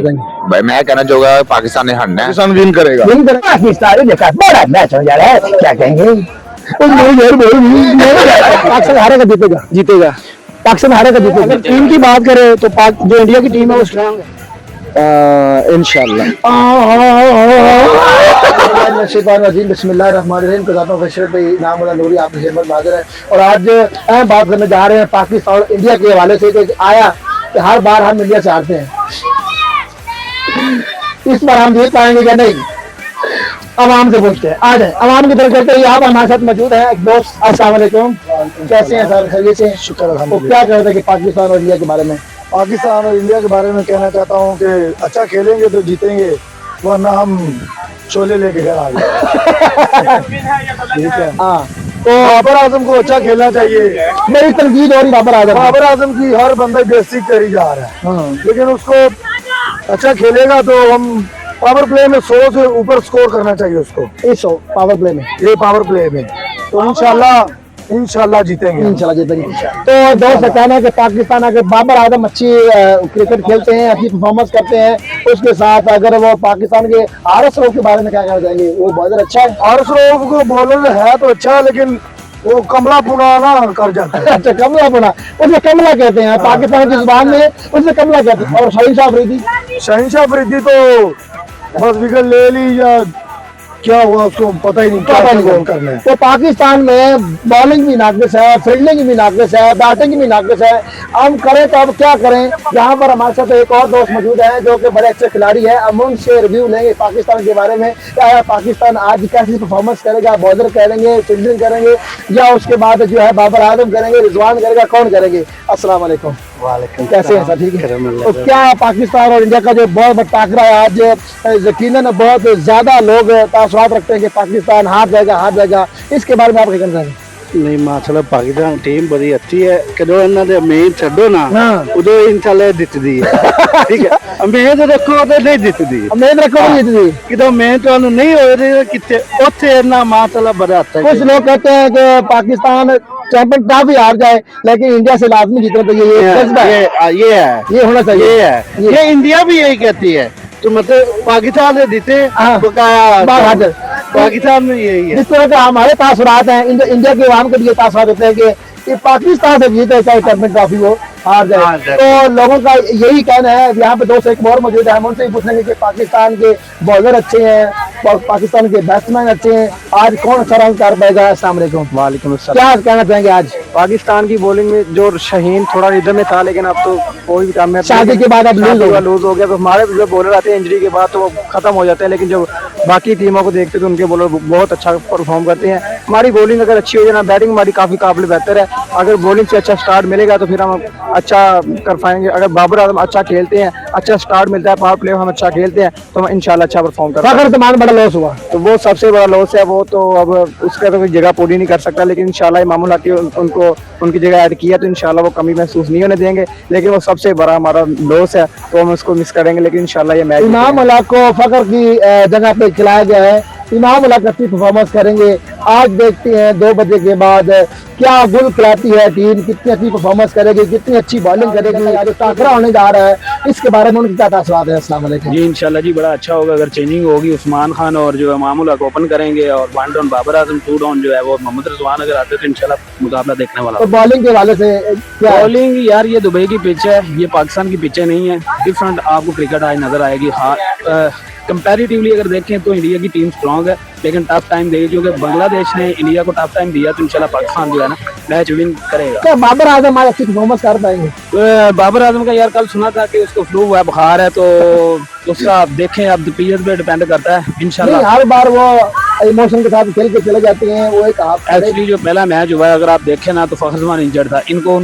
देंगे? भाई मैं कहना चाहूंगा पाकिस्तान ने हटना है, पाकिस्तान विन करेगा। विन करेगा पाकिस्तान, देखा बड़ा मैच हो जा रहा है, क्या कहेंगे? पाकिस्तान हारेगा जीतेगा? जीतेगा। पाकिस्तान हारेगा जीतेगा। अगर टीम की बात करें तो जो इंडिया की टीम है वो स्ट्रांग है इंशाल्लाह। और आज अहम बात करने जा रहे हैं पाकिस्तान और इंडिया के हवाले से। कि आया कि हर बार हम इंडिया से हारते हैं, इस बार हम जीत पाएंगे क्या? नहीं। अवाम से पूछते हैं, आ जाए अवाम की तरफ करते हैं। यहाँ पर हमारे साथ मौजूद है एक दोस्त। अस्सलाम वालेकुम, कैसे हैं सर? खैरियत से? शुक्र अल्हम्दुलिल्लाह। क्या कहते हैं कि पाकिस्तान और इंडिया के बारे में? पाकिस्तान और इंडिया के बारे में कहना चाहता हूँ कि अच्छा खेलेंगे तो जीतेंगे, वरना हम शोले लेके घर आ गए। ठीक है। हाँ, तो बाबर आजम को अच्छा खेलना चाहिए। मेरी तनकीद हो रही बाबर आजम की हर बंदा बेसिक करी जा रहा है, हाँ। लेकिन उसको अच्छा खेलेगा तो हम पावर प्ले में 100 से ऊपर स्कोर करना चाहिए उसको, इस पावर प्ले में, ये पावर प्ले में। तो इंशाल्लाह जीतेंगे, इंशाल्लाह जीतेंगे। तो दोस्त का कहना है कि पाकिस्तान अगर बाबर आजम अच्छी क्रिकेट खेलते हैं, अच्छी परफॉर्मेंस करते हैं, उसके साथ अगर वो पाकिस्तान के आरएस रऊफ के बारे में क्या कहना चाहेंगे? वो बॉलर अच्छा है। आरएस रऊफ को बॉलर है तो अच्छा, लेकिन वो कमला पुना ना कर जाता है। अच्छा, कमला पुना, उसे कमला कहते हैं पाकिस्तान की जुबान में, उसे कमला कहते हैं। और शहीनशाह अफरीदी तो बस विकेट ले ली या क्या हुआ उसको पता ही नहीं, क्या करना है। तो पाकिस्तान में बॉलिंग भी नाकिस है, फील्डिंग भी नाकिस है, बैटिंग भी नाकिस है। हम करें तो अब क्या करें? यहाँ पर हमारे साथ एक और दोस्त मौजूद है जो कि बड़े अच्छे खिलाड़ी है। हम उनसे रिव्यू लेंगे पाकिस्तान के बारे में। क्या पाकिस्तान आज कैसी परफॉर्मेंस करेगा? बॉलर करेंगे, फील्डिंग करेंगे, या उसके बाद जो है बाबर आजम करेंगे, रिजवान करेगा, कौन करेंगे? अस्सलाम वालेकुम। वालेकुम, कैसे हैं सर? ठीक है। तो क्या पाकिस्तान और इंडिया का जो बहुत बड़ा टाकरा है आज, यकीनन बहुत ज्यादा लोग तासुरात रखते हैं कि पाकिस्तान हार जाएगा, इसके बारे में आप क्या कहना चाहेंगे? नहीं, माशाल्लाह पाकिस्तान टीम बड़ी अच्छी है। कदों इन्हां दे उम्मीद छड्डो ना, उदों इंशाल्लाह जितदी है। ठीक है, उम्मीद रखो तो नहीं जितदी, उम्मीद रखो नहीं जितदी। कितों उम्मीद ਤੁਹਾਨੂੰ नहीं हो रही कितने ਉੱਥੇ इन्ना माशाल्लाह बड़ा अच्छा है। कुछ लोग कहते हैं कि पाकिस्तान चैंपियन ट्रॉफी हार जाए लेकिन इंडिया से लाजमी जीतना चाहिए। ये होना चाहिए। ये इंडिया भी यही कहती है। तो मतलब पाकिस्तान ने जीते, पाकिस्तान में यही है। जिस तरह का हमारे तासुरात हैं, इंडिया के अवाम के लिए तासुरात होते हैं कि पाकिस्तान से जीते चाहे चैंपियन ट्रॉफी हो हार जाए। तो लोगों का यही कहना है। यहाँ पे दोस्त एक और मौजूद है, हम उनसे ही पूछेंगे कि पाकिस्तान के बॉलर अच्छे हैं, पाकिस्तान के बैट्समैन अच्छे हैं, आज कौन अच्छा रन कर पाएगा? अस्सलाम वालेकुम। वालेकुम अस्सलाम। क्या कहना चाहेंगे आज पाकिस्तान की बॉलिंग में? जो शाहीन थोड़ा रिदम में था, लेकिन अब तो कोई भी काम है, शादी के बाद अब लूज हो गया। तो हमारे जो बॉलर आते हैं इंजरी के बाद तो वो खत्म हो जाते हैं, लेकिन जब बाकी टीमों को देखते तो उनके बॉलर बहुत अच्छा परफॉर्म करते हैं। हमारी बॉलिंग अगर अच्छी हो जाए ना, बैटिंग हमारी काफी काबिल बेहतर है। अगर बॉलिंग से अच्छा स्टार्ट मिलेगा तो फिर हम अच्छा कर पाएंगे। अगर बाबर आजम अच्छा खेलते हैं, अच्छा स्टार्ट मिलता है, पावर प्ले हम अच्छा खेलते हैं, तो हम इंशाल्लाह अच्छा परफॉर्म करेंगे। अगर तमाम बड़ा लॉस हुआ तो वो सबसे बड़ा लॉस है। वो तो अब उसका तो कोई जगह पूरी नहीं कर सकता, लेकिन इंशाल्लाह इमामुल हक उनको उनकी जगह ऐड किया तो इंशाल्लाह वो कमी महसूस नहीं होने देंगे। लेकिन वो सबसे बड़ा हमारा लॉस है, तो हम उसको मिस करेंगे। लेकिन इंशाल्लाह ये मैच इमामुल हक को फखर की जगह पे खिलाया गया है। इमामुल हक अच्छी परफॉर्मेंस करेंगे। आज देखते हैं 2 बजे के बाद क्या गुल खिलाती है टीम, कितनी अच्छी परफॉर्मेंस करेगी, कितनी अच्छी बॉलिंग करेगी। आज टाकरा होने जा रहा है, इसके बारे में उनकी क्या तासुरात है? अस्सलाम वालेकुम जी। इंशाल्लाह जी बड़ा अच्छा होगा अगर चेंजिंग होगी। उस्मान खान और जो है इमामुल हक ओपन करेंगे और 1 डाउन बाबर आजम, 2 डाउन जो है वो मोहम्मद रिजवान अगर आते तो इंशाल्लाह मुकाबला देखने वाला। तो बॉलिंग के हवाले से क्या? बॉलिंग यार ये दुबई की पिच है, ये पाकिस्तान की पिच नहीं है। डिफरेंट आपको क्रिकेट आज नजर आएगी। हाँ, कंपैरेटिवली अगर देखें तो इंडिया की टीम स्ट्रांग है, लेकिन टफ टाइम देगी क्योंकि बांग्लादेश ने इंडिया को टफ टाइम दिया। तो इंशाल्लाह पाकिस्तान जो है ना मैच विन करेगा। क्या बाबर आजम आज अच्छी परफॉर्मेंस कर पाएंगे? बाबर आजम का यार कल सुना था कि उसको फ्लू हुआ, बुखार है, तो उसका आप देखें, अब पीएस पे डिपेंड करता है इंशाल्लाह। हर बार वो इमोशन के साथ खेल के चले जाते हैं। वो एक एक्चुअली जो पहला मैच हुआ है अगर आप देखें ना तो फखर जमान इंजर्ड था। इनको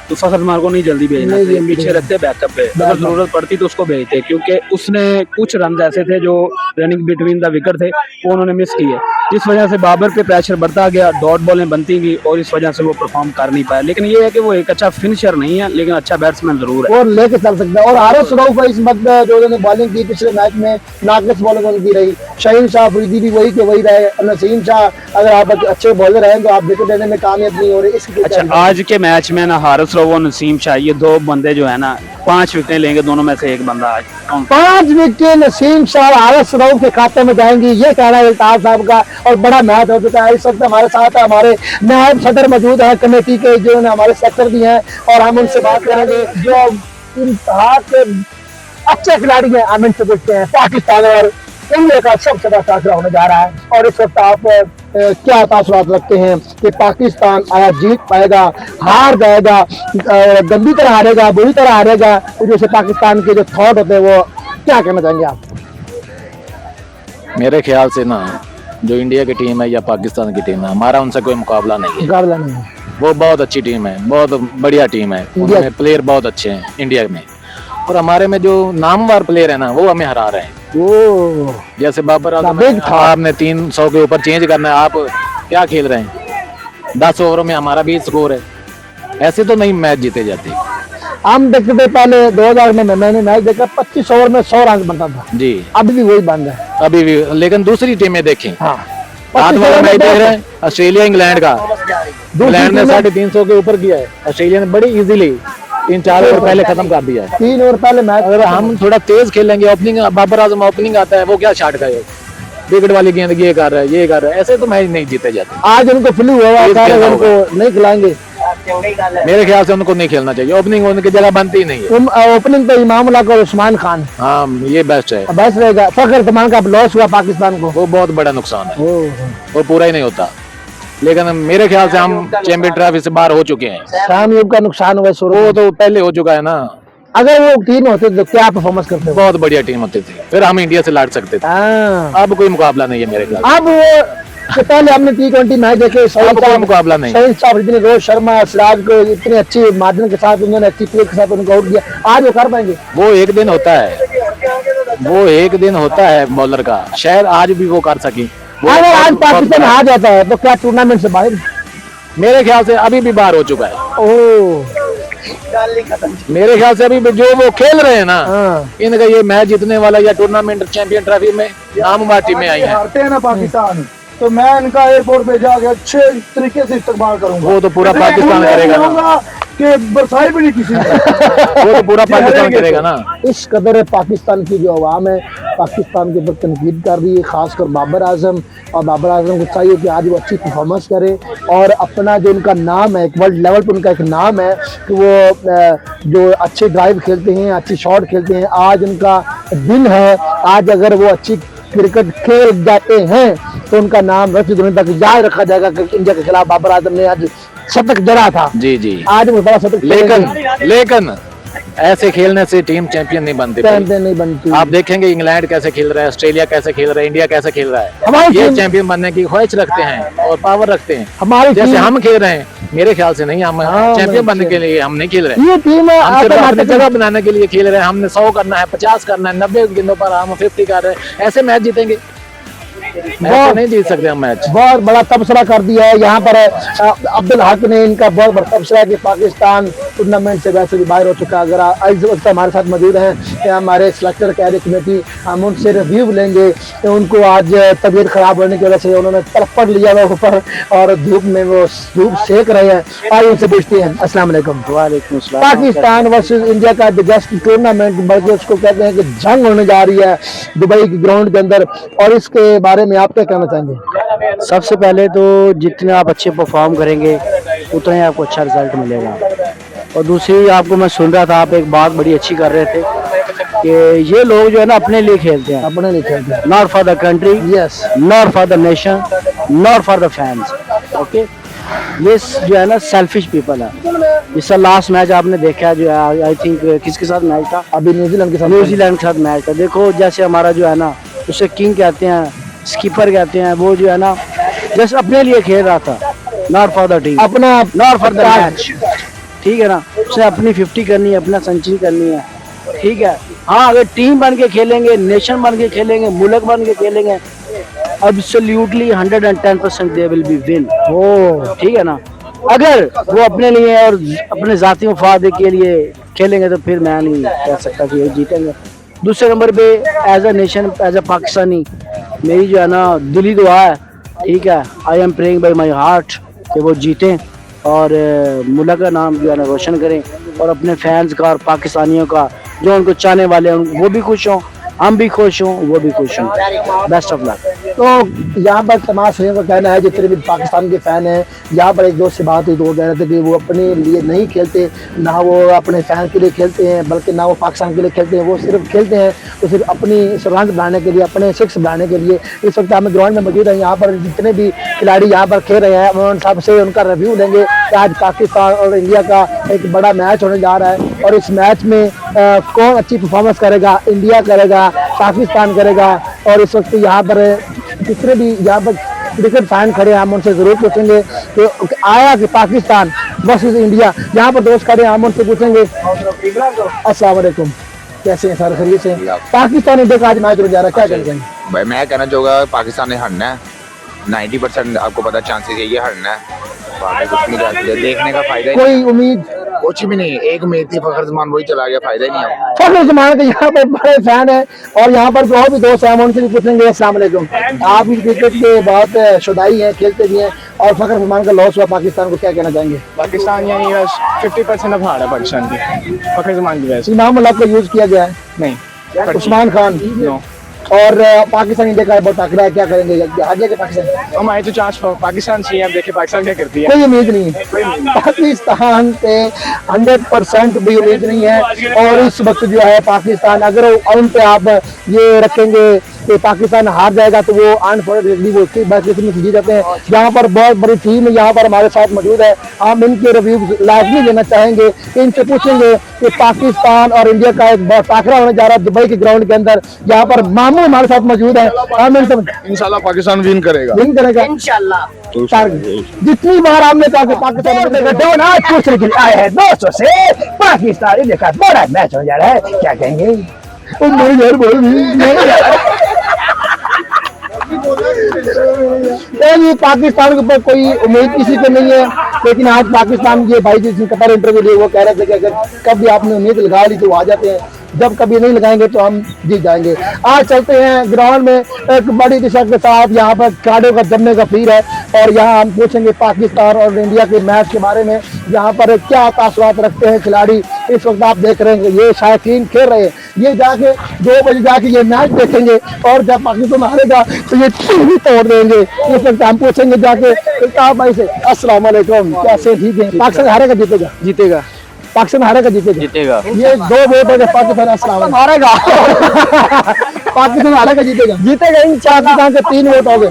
तो फखर जमान को नहीं जल्दी भेजना चाहिए, पीछे रखते बैकअप पे, अगर जरूरत पड़ती तो उसको भेजते, क्योंकि उसने कुछ रन ऐसे थे जो रनिंग बिटवीन द विकेट थे वो उन्होंने मिस किए। जिस वजह से बाबर पे प्रेशर बढ़ता गया, डॉट बॉलें बनती गई और इस वजह से वो परफॉर्म कर नहीं पाया। लेकिन ये है कि वो एक अच्छा फिनिशर नहीं है, लेकिन अच्छा बैट्समैन जरूर है और लेके चल सकता है। और आरएस रऊफ इस मत जो उन्होंने बॉलिंग की पिछले मैच में, नाकस बॉलिंग उनकी रही। शाहीन शाह अफरीदी भी वही के वही रहे। नसीम शाह अगर आप अच्छे बॉलर हैं तो आप विकेट लेने में कामयाब नहीं हो रहे। इसकी अच्छा, आज के मैच में ना हारिस रऊफ और नसीम शाह, ये दो बंदे जो है ना 5 विकेटें लेंगे, दोनों में से एक बंदा आज 5 विकेट नसीम शाह हारिस रऊफ के खाते में जाएंगी, ये कहना है इल्ताज साहब का। और बड़ा मैच हो चुका है। इस वक्त हमारे साथ हमारे नायब सदर मौजूद है कमेटी के, जो हमारे सेक्टर भी हैं, और हम उनसे बात करेंगे जो इंतहा के अच्छे खिलाड़ी हैं। हम इनसे पूछते हैं पाकिस्तान और इंडिया का सबसे बड़ा टाकरा होने जा रहा है, और इस वक्त आप क्या तासुरात रखते हैं कि पाकिस्तान आया जीत पाएगा, हार जाएगा, गंदी तरह हारेगा, बुरी तरह हारेगा? जैसे पाकिस्तान के जो थॉट होते हैं वो क्या कहना चाहेंगे आप? मेरे ख्याल से ना जो इंडिया की टीम है या पाकिस्तान की टीम है, हमारा उनसे कोई मुकाबला नहीं है। मुकाबला नहीं है। वो बहुत अच्छी टीम है, बहुत बढ़िया टीम है, उनमें प्लेयर बहुत अच्छे हैं इंडिया में, और हमारे में जो नामवर प्लेयर है ना वो हमें हरा रहे हैं। ओ, जैसे बाबर आजम आपने 300 के ऊपर चेंज करना है, आप क्या खेल रहे हैं? 10 ओवरों में हमारा 20 स्कोर है, ऐसे तो नहीं मैच जीते जाते। हम देखते थे पहले 2000 में मैंने मैच देखा, 25 ओवर में 100 रन बनता था जी, अभी भी वही बंद है अभी भी। लेकिन दूसरी टीमें देखें, हाँ, आज वाला मैच देख रहे हैं ऑस्ट्रेलिया इंग्लैंड का, इंग्लैंड ने 350 के ऊपर किया है, ऑस्ट्रेलिया ने बड़ी इजीली 3-4 ओवर पहले खत्म कर दिया है। 3 ओवर पहले मैच। अगर हम थोड़ा तेज खेलेंगे, ओपनिंग बाबर आजम ओपनिंग आता है, वो क्या शॉट का विकेट वाली गेंद ये कर रहा है, ये कर रहा है, ऐसे तो मैच नहीं जीते जाते। आज उनको फ्लू हुआ है, उनको नहीं खिलाएंगे। मेरे ख्याल से उनको नहीं खेलना चाहिए, ओपनिंग उनकी जगह बनती ही नहीं है। ओपनिंग पे इमाम उल्लाह और उस्मान खान, हाँ ये बेस्ट है, बेस्ट रहेगा। फखर तमान का लॉस हुआ पाकिस्तान को, वो बहुत बड़ा नुकसान है, वो पूरा ही नहीं होता। लेकिन मेरे ख्याल से हम चैंपियन ट्रॉफी से बाहर हो चुके हैं। शाम यूब का नुकसान हुआ, वो तो पहले हो चुका है ना। अगर वो टीम होती तो क्या परफॉर्मेंस करते? बहुत बढ़िया टीम होती थी, फिर हम इंडिया से लड़ सकते थे। अब कोई मुकाबला नहीं है मेरे ख्याल। अब वो पहले हमने T20 मैच देखे, कोई मुकाबला नहीं। शाहीन शाह अफरीदी ने रोहित शर्मा, सिराज को इतने अच्छे मार्जिन के साथ, उन्होंने अच्छी प्ले के साथ उनको आउट किया। आज वो कर पाएंगे? वो एक दिन होता है, वो एक दिन होता है बॉलर का, शायद आज भी वो कर सके। अगर आज पाकिस्तान हार जाता है तो क्या टूर्नामेंट से बाहर? मेरे ख्याल से अभी भी बाहर हो चुका है। ओह, मेरे ख्याल से अभी भी जो वो खेल रहे हैं ना, इनका ये मैच जीतने वाला या टूर्नामेंट चैंपियन ट्रॉफी में नामवर टीमें आई हैं। हारते हैं ना पाकिस्तान तो मैं इनका एयरपोर्ट पे जाके अच्छे तरीके से इस्तेमाल करूंगा। वो तो पूरा पाकिस्तान करेगा ना, कि बरसाई भी नहीं किसी वो तो पूरा पाकिस्तान करेगा ना। इस कदर पाकिस्तान की जो आवाम है पाकिस्तान के ऊपर तनकीद कर रही है, खासकर बाबर आजम। और बाबर आजम को चाहिए कि आज वो अच्छी परफॉर्मेंस करे और अपना जो उनका नाम है, एक वर्ल्ड लेवल पर उनका एक नाम है कि वो जो अच्छे ड्राइव खेलते हैं, अच्छी शॉट खेलते हैं। आज उनका दिन है, आज अगर वो अच्छी क्रिकेट खेल जाते हैं तो उनका नाम वैसे दुनिया तक याद रखा जाएगा कि इंडिया के खिलाफ बाबर आजम ने आज शतक जड़ा था। जी जी, आज वो बड़ा शतक। लेकिन ऐसे खेलने से टीम चैंपियन नहीं बनती। नहीं बनती। आप देखेंगे इंग्लैंड कैसे खेल रहा है, ऑस्ट्रेलिया कैसे खेल रहा है, इंडिया कैसे खेल रहा है। हमारी ये चैंपियन बनने की ख्वाहिश रखते हैं और पावर रखते हैं। हमारी जैसे हम खेल रहे हैं, मेरे ख्याल से नहीं, हम चैंपियन बनने के लिए हम नहीं खेल रहे। ये टीम हम सिर्फ अपनी जगह बनाने के लिए खेल रहे हैं। हमने 100 करना है, 50 करना है, 90 गेंदों पर हम 50 कर रहे हैं। ऐसे मैच जीतेंगे? मैच नहीं जीत सकते हम। मैच बहुत बड़ा तबसरा कर दिया है यहाँ पर। अब्दुल हक ने इनका बहुत बड़ा तबसरा है कि पाकिस्तान टूर्नामेंट से वैसे भी बाहर हो चुका है। अगर इस वक्त हमारे साथ मौजूद हैं कि हमारे सिलेक्टर कैबिनेट कमेटी, हम उनसे रिव्यू लेंगे। तो उनको आज तबीयत खराब होने की वजह से उन्होंने तड़पड़ लिया हुआ ऊपर और धूप में वो धूप सेक रहे हैं। आज उनसे पूछते हैं। अस्सलाम वालेकुम। वालेकुम सलाम। पाकिस्तान वर्सेस इंडिया का बिगेस्ट टूर्नामेंट, बल्कि उसको कहते हैं कि जंग होने जा रही है दुबई के ग्राउंड के अंदर, और इसके बारे में आप क्या कहना चाहेंगे? सबसे पहले तो जितने आप अच्छे परफॉर्म करेंगे उतना ही आपको अच्छा रिजल्ट मिलेगा। और दूसरी, आपको मैं सुन रहा था, आप एक बात बड़ी अच्छी कर रहे थे कि ये लोग जो है ना अपने लिए खेलते हैं, अपने लिए खेलते हैं, not for the country, yes, not for the nation, not for the fans. Okay, ये जो है ना सेल्फिश पीपल है। इसका लास्ट मैच आपने देखा जो है, आई थिंक किसके साथ मैच था? अभी न्यूजीलैंड के साथ। न्यूजीलैंड के साथ मैच था। देखो, जैसे हमारा जो है ना, उसे किंग कहते हैं, स्कीपर कहते हैं, वो जो है ना जैसे अपने लिए खेल रहा था, नॉट फॉर द टीम, अपना, नॉट फॉर द मैच। ठीक है ना, उसे अपनी 50 करनी है, अपना सेंचुरी करनी है। ठीक है, हाँ, अगर टीम बन के खेलेंगे, नेशन बन के खेलेंगे, मुल्क बन के खेलेंगे, absolutely 110% they will be win. ठीक है ना, अगर वो अपने लिए और अपने जाती मफाद के लिए खेलेंगे तो फिर मैं नहीं कह सकता कि ये जीतेंगे। दूसरे नंबर पे as a nation, as a Pakistani, मेरी जो है ना दिली दुआ है, ठीक है, I am praying by my heart कि वो जीतें और मुल्क का नाम जो है ना रोशन करें और अपने फैंस का और पाकिस्तानियों का जो उनको चाहने वाले हैं वो भी खुश हों, हम भी खुश हों, वो भी खुश हों। Best of luck. तो यहाँ पर तमाम शहरों का कहना है जितने भी पाकिस्तान के फ़ैन हैं, यहाँ पर एक दोस्त से बात हुई तो वो कह रहे थे कि वो अपने लिए नहीं खेलते, ना वो अपने फ़ैन के लिए खेलते हैं, बल्कि ना वो पाकिस्तान के लिए खेलते हैं, वो सिर्फ खेलते हैं तो सिर्फ अपनी रंग बनाने के लिए, अपने सिक्स बनाने के लिए। इस वक्त हम ग्राउंड में मौजूद हैं, यहाँ पर जितने भी खिलाड़ी यहाँ पर खेल रहे हैं उन सब से उनका रिव्यू लेंगे कि आज पाकिस्तान और इंडिया का एक बड़ा मैच होने जा रहा है और इस मैच में कौन अच्छी परफॉर्मेंस करेगा, इंडिया करेगा, पाकिस्तान करेगा। और इस वक्त यहाँ पर जितने भी यहाँ पर क्रिकेट फैन खड़े हैं हम उनसे जरूर पूछेंगे कि आया कि पाकिस्तान वर्सेस इंडिया। यहाँ पर दोस्त खड़े हैं हम उनसे पूछेंगे अस्सलाम वालेकुम, कैसे हैं सारे खैरियत से? पाकिस्तान इंडिया का आज मैच हो जा रहा है, क्या करेंगे? भाई मैं कहना चाहूँगा पाकिस्तान ने हारना है, 90% आपको पता चांसेस यही है हारना है। बाकी कुछ नहीं कर सकते, देखने का फायदा ही कोई उम्मीद? कुछ भी नहीं, एक उम्मीद थी, फखर जमान वही चला गया, फायदा ही नहीं है। फखर जमान के यहाँ पर बड़े फैन है और यहाँ पर जो भी दोस्त हैं हम उनसे भी पूछेंगे अस्सलाम वालेकुम, आप भी क्रिकेट के बहुत शुदाई हैं, खेलते भी हैं और फखर जमान का लॉस हुआ पाकिस्तान को, क्या कहना चाहेंगे? पाकिस्तान यानी बस 50% अब हार है पाकिस्तान की, फखर जमान की वजह से। इमाम उल्लाह को यूज किया गया है, नहीं, उस्मान खान नो। और पाकिस्तान इंडिया का बहुत तकड़ा है, क्या करेंगे आगे के पाकिस्तान? हमारे तो चांस पाकिस्तान से, अब देखिए पाकिस्तान क्या करती है। कोई उम्मीद नहीं है पाकिस्तान पे, 100% भी उम्मीद नहीं है। और इस वक्त जो है पाकिस्तान, अगर उन पे आप ये रखेंगे कि पाकिस्तान हार जाएगा तो वो अनफॉर्चुनेटली वो जीत जाते हैं। यहाँ पर बहुत बड़ी टीम यहाँ पर हमारे साथ मौजूद है, हम इनके रिव्यू लाजमी लेना चाहेंगे, इनसे पूछेंगे कि पाकिस्तान और इंडिया का एक बहुत टाकरा होने जा रहा है दुबई के ग्राउंड के अंदर। यहाँ पर मामू हमारे साथ मौजूद है, हम इनसे इंशाल्लाह पाकिस्तान विन करेगा। विन करेगा इंशाल्लाह। जितनी बार हमने कहा कि पाकिस्तान आज पूछने के लिए आए हैं दोस्तों से, पाकिस्तान इंडिया का बड़ा मैच हो जा रहा है, क्या कहेंगे? पाकिस्तान के ऊपर कोई उम्मीद किसी को नहीं है, लेकिन आज पाकिस्तान के भाई जिसने कतर इंटरव्यू लिए वो कह रहे थे कि अगर कभी आपने उम्मीद लगा ली तो आ जाते हैं, जब कभी नहीं लगाएंगे तो हम जीत जाएंगे। आज चलते हैं ग्राउंड में एक बड़ी दिशा के साथ, यहाँ पर खिलाड़ियों का जमने का फीर है और यहाँ हम पूछेंगे पाकिस्तान और इंडिया के मैच के बारे में, यहाँ पर क्या तासुरात रखते हैं खिलाड़ी। इस वक्त आप देख रहे हैं ये शायकीन खेल रहे हैं, ये जाके 2 बजे जाके ये मैच देखेंगे और जब पाकिस्तान हारेगा तो ये टीवी तोड़ देंगे। इस वक्त हम पूछेंगे जाके इल्ताफ भाई से अस्सलाम वालेकुम, कैसे? ठीक है, पाकिस्तान हारेगा जीतेगा? जीतेगा। पाकिस्तान हारेगा जीतेगा? जीतेगा। ये 2 वोट हो गए, पाकिस्तान अस्सलाम हारेगा पाकिस्तान हारेगा जीतेगा? जीतेगा इंशाल्लाह। पाकिस्तान के 3 वोट हो गए,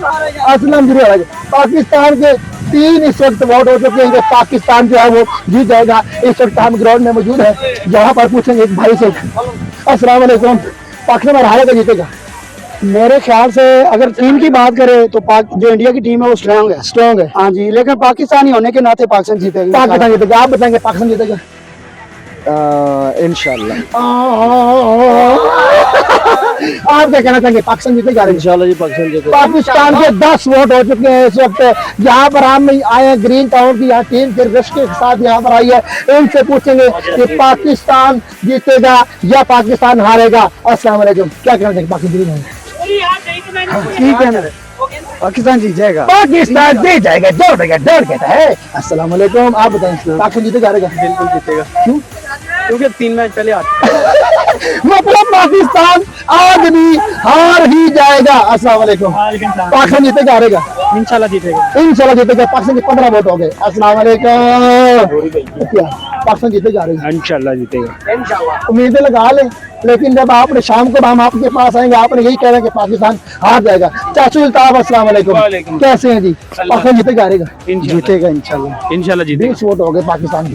असलम जरूर हारेगा। पाकिस्तान के 3 इस वक्त वोट हो चुके हैं कि पाकिस्तान जो है वो जीत जाएगा। इस वक्त हम ग्राउंड में मौजूद है, जहाँ पर पूछेंगे एक भाई से अस्सलाम वालेकुम, पाकिस्तान हारेगा जीतेगा? मेरे ख्याल से अगर टीम की बात करें तो जो इंडिया की टीम है वो स्ट्रांग है हाँ जी, लेकिन पाकिस्तानी होने के नाते पाकिस्तान जीतेगा। पाकिस्तान जीतेगा? आप बताएंगे पाकिस्तान जीतेगा? इंशाल्लाह। आप क्या कहना चाहेंगे, पाकिस्तान जीतेगा? इंशाल्लाह जी पाकिस्तान जीतेगा। पाकिस्तान के 10 वोट हो चुके हैं इस वक्त। यहाँ पर हम आए हैं ग्रीन टाउन की, यहाँ टीम के रिश्ते के साथ यहाँ पर आई है, इनसे पूछेंगे कि पाकिस्तान जीतेगा या पाकिस्तान हारेगा। अस्सलाम वालेकुम, क्या कहना चाहिए? पाकिस्तान जीतेगा? ठीक है ना, पाकिस्तान जीत जाएगा। पाकिस्तान जीत जाएगा, डर कहता है। अस्सलाम वालेकुम, आप बताएं पाकिस्तान जीतेगा हारेगा? बिल्कुल जीतेगा। क्यों? क्योंकि 3 मैच पहले मतलब पाकिस्तान आज भी हार ही जाएगा। अस्सलाम वालेकुम, पाकिस्तान जीतेगा हारेगा? इंशाल्लाह जीतेगा। इंशाल्लाह जीतेगा। पाकिस्तान के 15 वोट हो गए। अस्सलाम वालेकुम, क्या पाकिस्तान जीतेगा हारेगा? इंशाल्लाह जीतेगा। उम्मीदें लगा ले, लेकिन जब आपने शाम को हम आपके पास आएंगे आपने यही कह रहे हैं कि पाकिस्तान हार जाएगा। चाचू इल्ताफ अस्सलाम वालेकुम, कैसे हैं जी? पाकिस्तान जीतेगा हारेगा? जीतेगा इंशाल्लाह। इंशाल्लाह जीतेगा। 20 वोट हो गए पाकिस्तान के।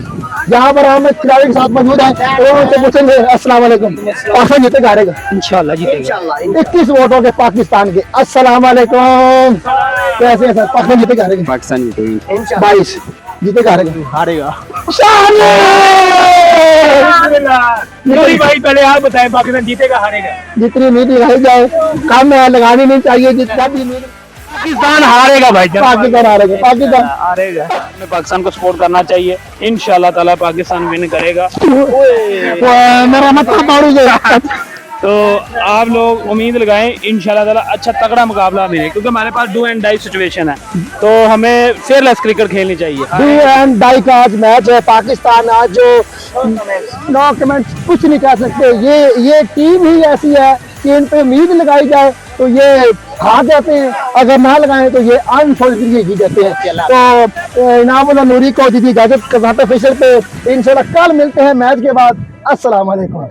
यहाँ पर हम खिलाड़ी के साथ मौजूद हैं, उनसे पूछेंगे अस्सलाम वालेकुम, पाकिस्तान जीतेगा हारेगा? इंशाल्लाह जीतेगा। 21 वोट हो गए पाकिस्तान के। अस्सलाम वालेकुम, कैसे हैं सर? पाकिस्तान जीतेगा हारेगा? पाकिस्तान जीतेगा। 22 जीतेगा हारेगा? हारेगा। भाई पहले आप बताएं पाकिस्तान जीतेगा हारेगा? जितनी उम्मीद लगाई जाए कम है, लगानी नहीं चाहिए जितना भी उम्मीद पाकिस्तान हारेगा भाई, पाकिस्तान हारेगा, पाकिस्तान हारेगा। हमें पाकिस्तान को सपोर्ट करना चाहिए, इंशाल्लाह ताला पाकिस्तान विन करेगा। मेरा मतलब मारू जाएगा। तो आप लोग उम्मीद लगाएं इंशाल्लाह ताला अच्छा तगड़ा मुकाबला मिले, क्योंकि हमारे पास डू एंड डाई सिचुएशन है, तो हमें फेयरलेस क्रिकेट खेलनी चाहिए। डू एंड डाई का आज मैच है। पाकिस्तान आज जो नो कमेंट कुछ नहीं कह सकते, ये टीम ही ऐसी है कि इन पे उम्मीद लगाई जाए तो ये हार जाते हैं, अगर ना लगाएं तो ये अनफॉर्चुनेटली जीत जाते हैं। तो इनामुल्लाह नूरी को दी इजाजत, कज़ात ऑफिशियल पे इंशाल्लाह कल मिलते हैं मैच के बाद। अस्सलाम वालेकुम।